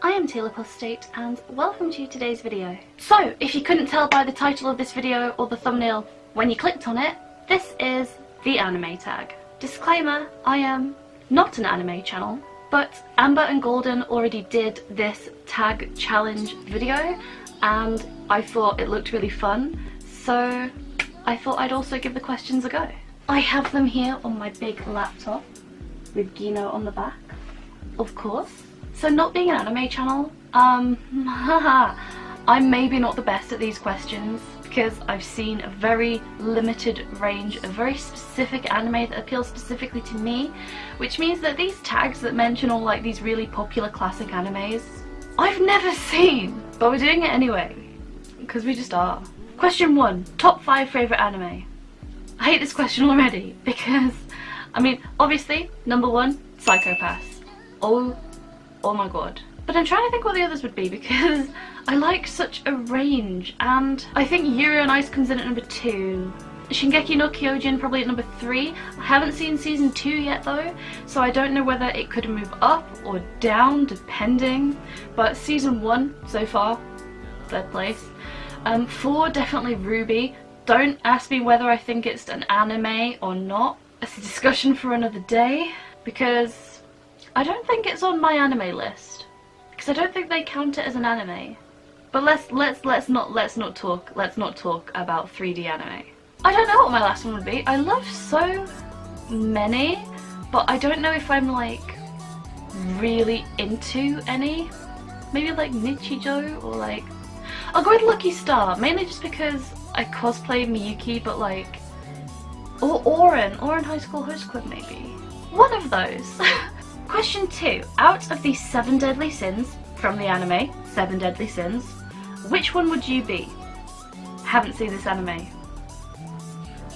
I am Taylor Postate and welcome to today's video. So, if you couldn't tell by the title of this video or the thumbnail when you clicked on it, this is the anime tag. Disclaimer, I am not an anime channel, but Amber and Golden already did this tag challenge video and I thought it looked really fun, so I thought I'd also give the questions a go. I have them here on my big laptop with Gino on the back, of course. So not being an anime channel, I'm maybe not the best at these questions because I've seen a very limited range of very specific anime that appeals specifically to me, which means that these tags that mention all like these really popular classic animes, I've never seen, but we're doing it anyway, because we just are. Question 1, top 5 favourite anime. I hate this question already because, I mean, obviously, number 1, Psycho Pass. Oh my god. But I'm trying to think what the others would be because I like such a range, and I think Yuri on Ice comes in at number 2. Shingeki no Kyojin probably at number 3. I haven't seen season 2 yet though, so I don't know whether it could move up or down depending, but season 1 so far, 3rd place. 4 definitely Ruby. Don't ask me whether I think it's an anime or not. It's a discussion for another day because I don't think it's on my anime list because I don't think they count it as an anime. But let's not talk about 3D anime. I don't know what my last one would be. I love so many, but I don't know if I'm like really into any. Maybe like Nichijou or like I'll go with Lucky Star, mainly just because I cosplay Miyuki, but like, or Orin High School Host Club maybe. One of those. Question 2, out of the 7 deadly sins from the anime, 7 deadly sins, which one would you be? Haven't seen this anime.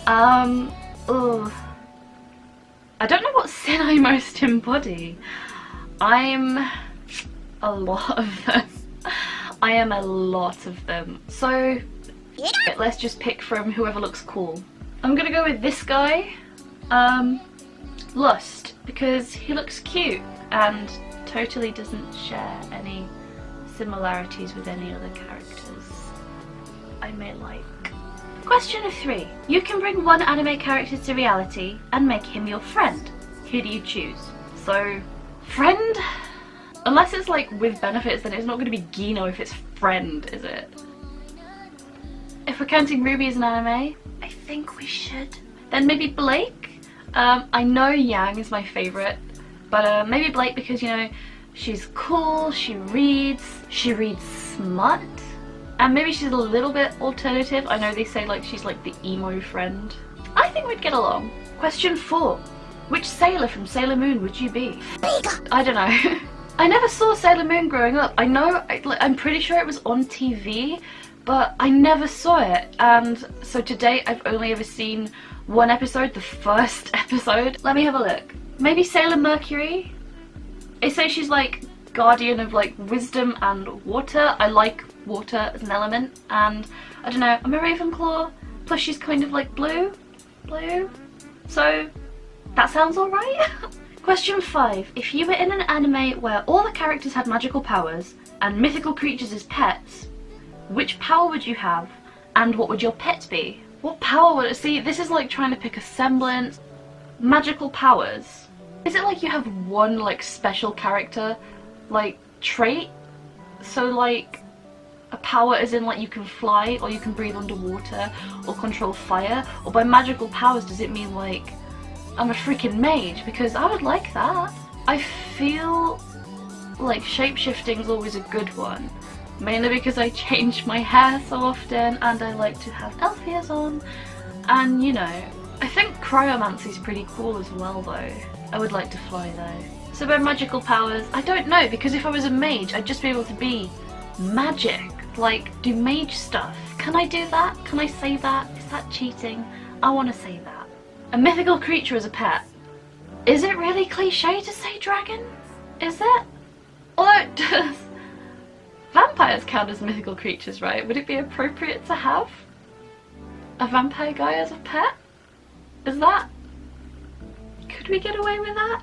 I don't know what sin I most embody. I'm a lot of them. I am a lot of them. So let's just pick from whoever looks cool. I'm gonna go with this guy, Lust, because he looks cute and totally doesn't share any similarities with any other characters I may like. Question 3. You can bring one anime character to reality and make him your friend. Who do you choose? So, friend? Unless it's like with benefits, then it's not going to be Gino if it's friend, is it? If we're counting Ruby as an anime, I think we should. Then maybe Blake. I know Yang is my favourite, but maybe Blake because, you know, she's cool, she reads smut, and maybe she's a little bit alternative. I know they say like she's like the emo friend. I think we'd get along. Question 4. Which sailor from Sailor Moon would you be? Pika. I don't know. I never saw Sailor Moon growing up. I know, I'm pretty sure it was on TV, but I never saw it, and so to date I've only ever seen one episode, the first episode. Let me have a look. Maybe Sailor Mercury? They say she's like guardian of like wisdom and water. I like water as an element, and I don't know, I'm a Ravenclaw, plus she's kind of like blue, so that sounds alright. Question 5. If you were in an anime where all the characters had magical powers and mythical creatures as pets, which power would you have and what would your pet be? What power would it? See, this is like trying to pick a semblance. Magical powers. Is it like you have one like special character like trait? So like a power as in like you can fly or you can breathe underwater or control fire? Or by magical powers does it mean like I'm a freaking mage? Because I would like that. I feel like shape-shifting is always a good one. Mainly because I change my hair so often and I like to have elf ears on. And you know, I think cryomancy is pretty cool as well though. I would like to fly though. So by magical powers, I don't know, because if I was a mage I'd just be able to be magic. Like do mage stuff. Can I do that? Can I say that? Is that cheating? I want to say that. A mythical creature as a pet. Is it really cliche to say dragon? Is it? Or does vampires count as mythical creatures, right? Would it be appropriate to have a vampire guy as a pet? Is that? Could we get away with that?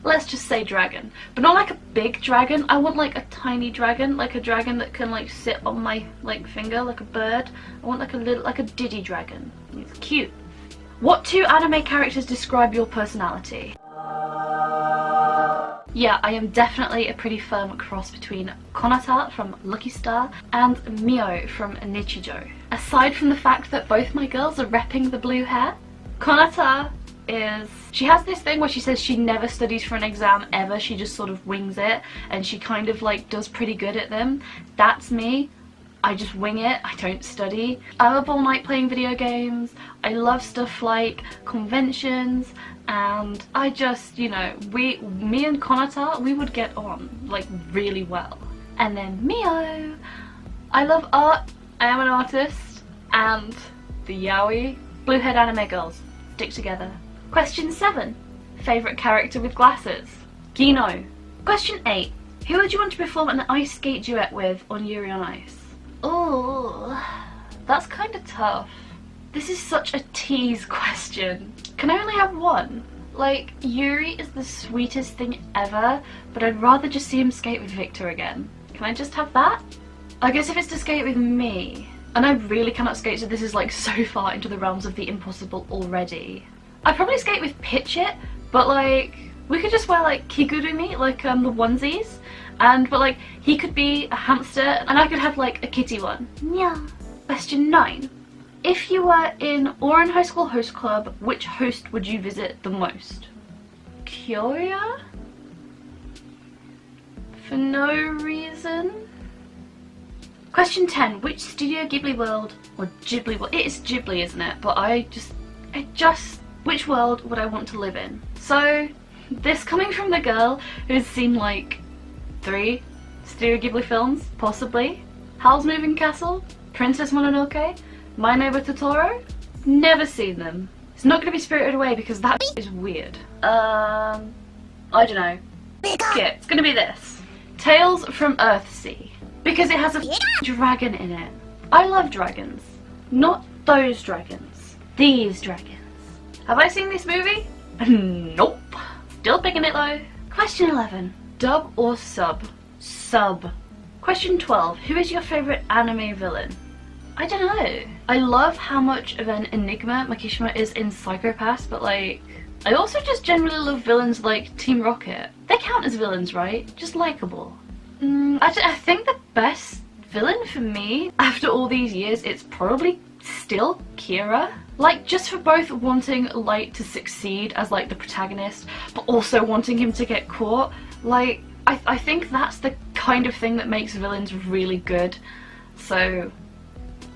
let's just say dragon. But not like a big dragon. I want like a tiny dragon, like a dragon that can like sit on my like finger, like a bird. I want like a little, like a Diddy dragon. It's cute. What 2 anime characters describe your personality? Yeah, I am definitely a pretty firm cross between Konata from Lucky Star and Mio from Nichijou. Aside from the fact that both my girls are repping the blue hair, Konata she has this thing where she says she never studies for an exam ever, she just sort of wings it, and she kind of like does pretty good at them. That's me. I just wing it, I don't study. I'm up all night playing video games, I love stuff like conventions, and I just, you know, me and Konata, we would get on like really well. And then Mio, I love art, I am an artist, and the yaoi, blue-haired anime girls, stick together. Question 7. Favourite character with glasses? Gino. Question 8. Who would you want to perform an ice skate duet with on Yuri on Ice? Oh, that's kind of tough. This is such a tease question. Can I only have one? Like, Yuri is the sweetest thing ever, but I'd rather just see him skate with Victor again. Can I just have that? I guess if it's to skate with me, and I really cannot skate, so this is like so far into the realms of the impossible already. I'd probably skate with Pitch It, but like, we could just wear like kigurumi, like the onesies, but like, he could be a hamster, and I could have like a kitty one. Yeah. Question 9. If you were in Ouran High School Host Club, which host would you visit the most? Kyoya? For no reason. Question 10. Which Studio Ghibli world, or Ghibli world, it is Ghibli, isn't it? But which world would I want to live in? So, this coming from the girl who's seen like 3 Studio Ghibli films, possibly. Howl's Moving Castle, Princess Mononoke, My Neighbor Totoro, never seen them. It's not going to be Spirited Away because that is weird. I don't know. Okay, it's going to be this. Tales from Earthsea, because it has a dragon in it. I love dragons. Not those dragons. These dragons. Have I seen this movie? Nope. Still picking it though. Question 11. Dub or sub? Sub. Question 12. Who is your favourite anime villain? I don't know. I love how much of an enigma Makishima is in Psycho-Pass, but like, I also just generally love villains like Team Rocket. They count as villains, right? Just likeable. I think the best villain for me, after all these years, it's probably still Kira. Like, just for both wanting Light to succeed as like the protagonist, but also wanting him to get caught. Like, I think that's the kind of thing that makes villains really good. So,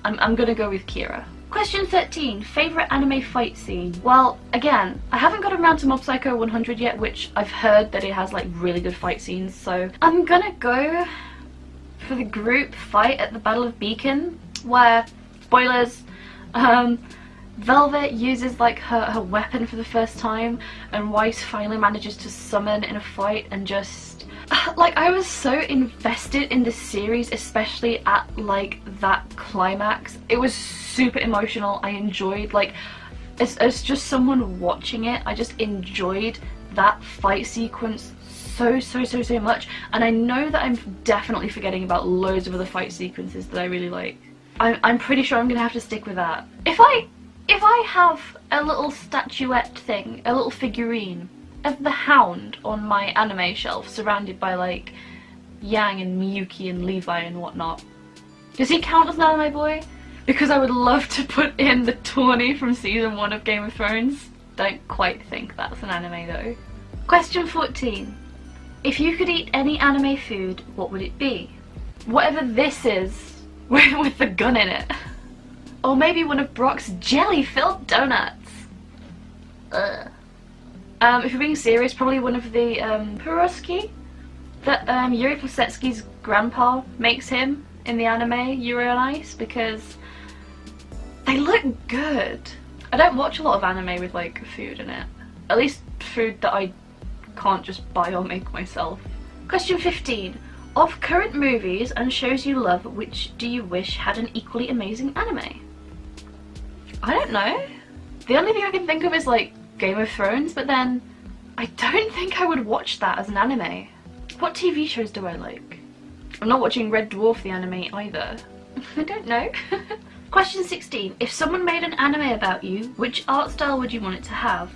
I'm gonna go with Kira. Question 13. Favourite anime fight scene? Well, again, I haven't got around to Mob Psycho 100 yet, which I've heard that it has like really good fight scenes, so I'm gonna go for the group fight at the Battle of Beacon, where, spoilers, Velvet uses like her weapon for the first time, and Weiss finally manages to summon in a fight, and just like, I was so invested in this series, especially at like that climax. It was super emotional. I enjoyed, like, as just someone watching it, I just enjoyed that fight sequence so much, and I know that I'm definitely forgetting about loads of other fight sequences that I really like. I'm pretty sure I'm gonna have to stick with that. If I have a little statuette thing, a little figurine of the Hound on my anime shelf, surrounded by like Yang and Miyuki and Levi and whatnot, does he count as an anime boy? Because I would love to put in the Tawny from season 1 of Game of Thrones. Don't quite think that's an anime though. Question 14. If you could eat any anime food, what would it be? Whatever this is, with the gun in it. Or maybe one of Brock's jelly-filled donuts. Ugh. If you're being serious, probably one of the pierogi that Yuri Plisetsky's grandpa makes him in the anime Yuri on Ice, because they look good. I don't watch a lot of anime with like food in it. At least food that I can't just buy or make myself. Question 15. Of current movies and shows you love, which do you wish had an equally amazing anime? I don't know. The only thing I can think of is like Game of Thrones, but then I don't think I would watch that as an anime. What TV shows do I like? I'm not watching Red Dwarf the anime either. I don't know. Question 16. If someone made an anime about you, which art style would you want it to have?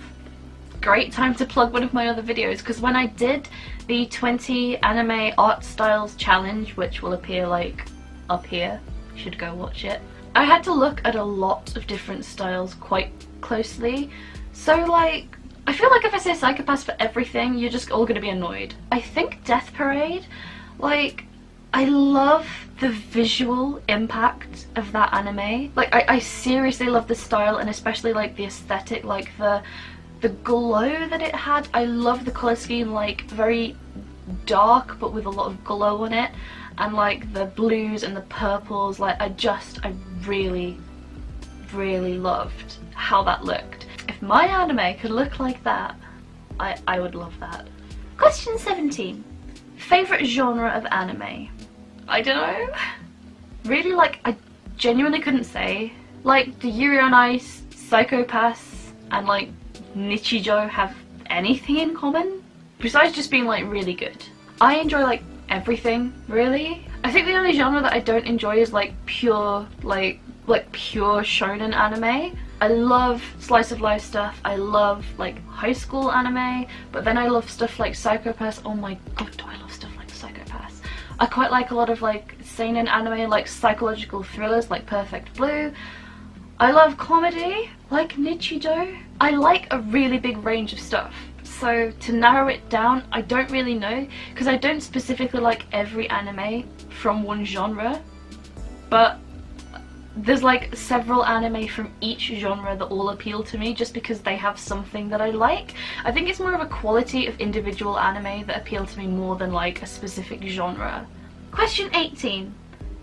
Great time to plug one of my other videos, because when I did the 20 anime art styles challenge, which will appear like up here, you should go watch it, I had to look at a lot of different styles quite closely. So like, I feel like if I say Psychopass for everything, you're just all gonna be annoyed. I think Death Parade, like, I love the visual impact of that anime. Like, I seriously love the style, and especially like the aesthetic, like the glow that it had. I love the colour scheme, like very dark but with a lot of glow on it, and like the blues and the purples. Like I really loved how that looked. If my anime could look like that, I would love that. Question 17. Favourite genre of anime? I don't know. Really, like, I genuinely couldn't say. Like, do Yuri on Ice, Psychopass, and like Nichijou have anything in common? Besides just being like really good. I enjoy like everything, really. I think the only genre that I don't enjoy is like pure, like pure shonen anime. I love slice of life stuff. I love like high school anime, but then I love stuff like Psychopass. Oh my god, do I love stuff like Psychopass. I quite like a lot of like seinen anime, like psychological thrillers like Perfect Blue. I love comedy like Nichijou. I like a really big range of stuff. So to narrow it down, I don't really know, because I don't specifically like every anime from one genre, but there's like several anime from each genre that all appeal to me just because they have something that I like. I think it's more of a quality of individual anime that appeal to me more than like a specific genre. Question 18.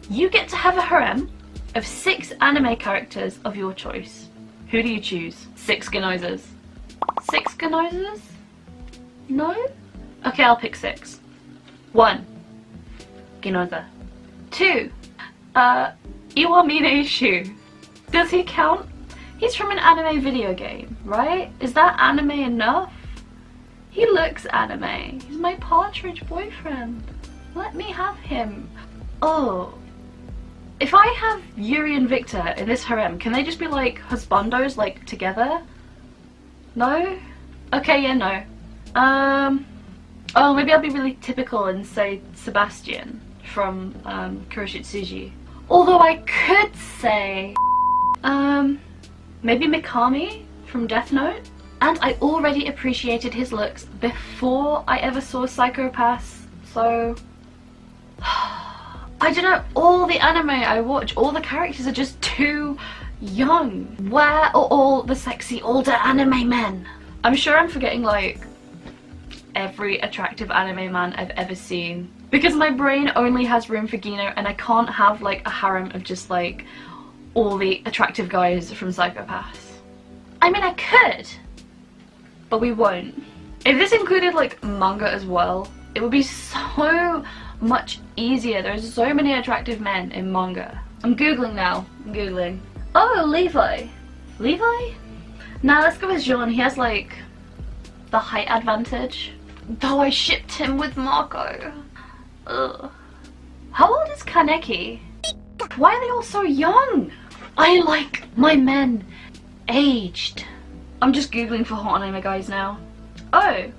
You get to have a harem of 6 anime characters of your choice. Who do you choose? 6 Genoisers. 6 Genoisers? No? Okay, I'll pick 6. 1. Genoiser. 2. Iwamine Shu. Does he count? He's from an anime video game, right? Is that anime enough? He looks anime. He's my partridge boyfriend. Let me have him. Oh. If I have Yuri and Victor in this harem, can they just be like husbandos, like together? No? Okay, yeah, no. Oh, maybe I'll be really typical and say Sebastian from Kuroshitsuji. Although I could say maybe Mikami from Death Note. And I already appreciated his looks before I ever saw Psychopass, so I don't know, all the anime I watch, all the characters are just too young. Where are all the sexy older anime men? I'm sure I'm forgetting like every attractive anime man I've ever seen, because my brain only has room for Gino, and I can't have like a harem of just like all the attractive guys from Psychopass. I mean, I could, but we won't. If this included like manga as well, it would be so much easier. There's so many attractive men in manga. I'm googling now. I'm googling. Oh, Levi. Levi? Nah, let's go with Jean. He has like the height advantage. Though I shipped him with Marco. Ugh. How old is Kaneki? Why are they all so young? I like my men aged. I'm just googling for hot anime guys now. Oh,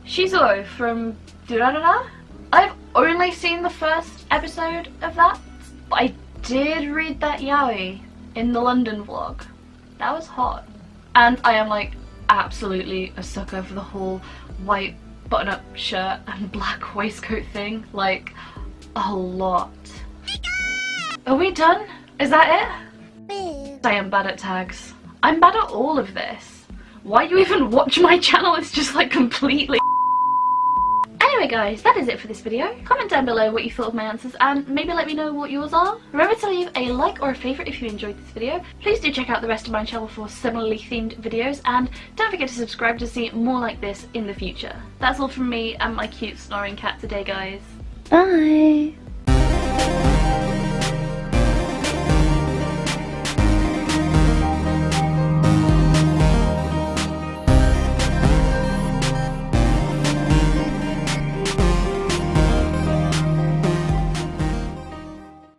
Shizuo from Durarara? I've only seen the first episode of that, but I did read that yaoi in the London vlog. That was hot. And I am like absolutely a sucker for the whole white button-up shirt and black waistcoat thing, like a lot. Pika! Are we done? Is that it? I am bad at tags. I'm bad at all of this. Why you even watch my channel? It's just like completely. Anyway guys, that is it for this video. Comment down below what you thought of my answers and maybe let me know what yours are. Remember to leave a like or a favourite if you enjoyed this video. Please do check out the rest of my channel for similarly themed videos, and don't forget to subscribe to see more like this in the future. That's all from me and my cute snoring cat today guys. Bye!